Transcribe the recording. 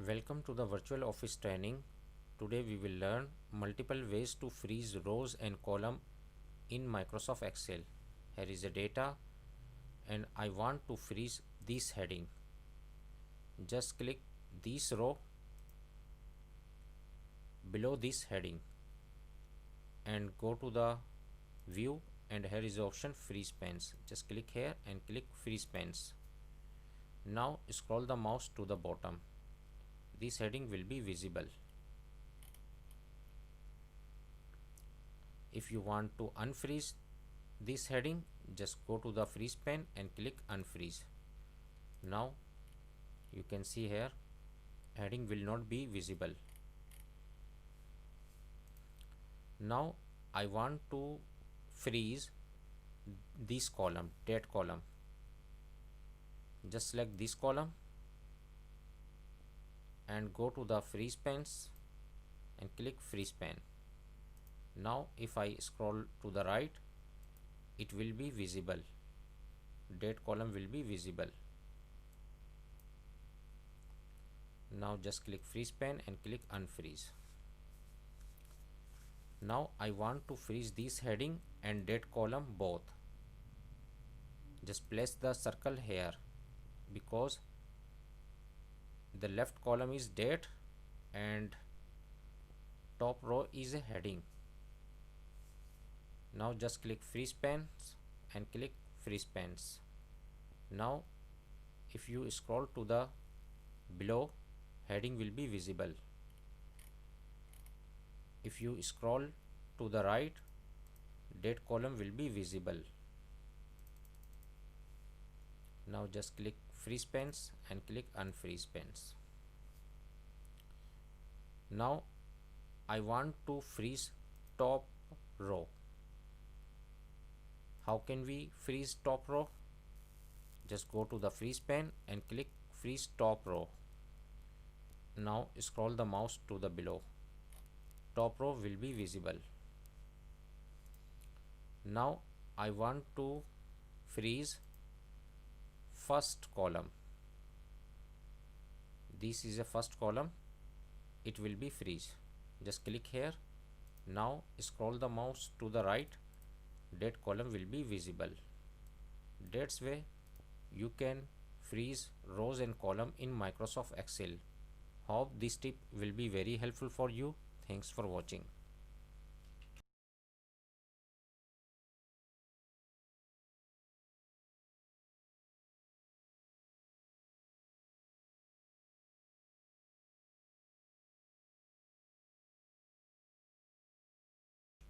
Welcome to the virtual office training. Today we will learn multiple ways to freeze rows and column in Microsoft Excel. Here is the data and I want to freeze this heading. Just click this row below this heading and go to the view, and here is the option freeze pens. Just click here and click freeze pens. Now scroll the mouse to the bottom. This heading will be visible. If you want to unfreeze this heading, just go to the freeze pen and click unfreeze. Now you can see here heading will not be visible. Now I want to freeze this column, date column. Just select this column and go to the freeze pens and click freeze pen. Now if I scroll to the right, it will be visible. Date column will be visible. Now just click freeze pen and click unfreeze. Now I want to freeze this heading and date column both. Just place the circle here because the left column is date and top row is a heading. Now just click freeze pens and click freeze pens. Now if you scroll to the below, heading will be visible. If you scroll to the right, date column will be visible. Now just click freeze pens and click unfreeze pens. Now I want to freeze top row. How can we freeze top row? Just go to the freeze pen and click freeze top row. Now scroll the mouse to the below. Top row will be visible. Now I want to freeze first column. This is a first column. It will be freeze. Just click here. Now scroll the mouse to the right. Date column will be visible. That's way you can freeze rows and column in Microsoft Excel. Hope this tip will be very helpful for you. Thanks for watching.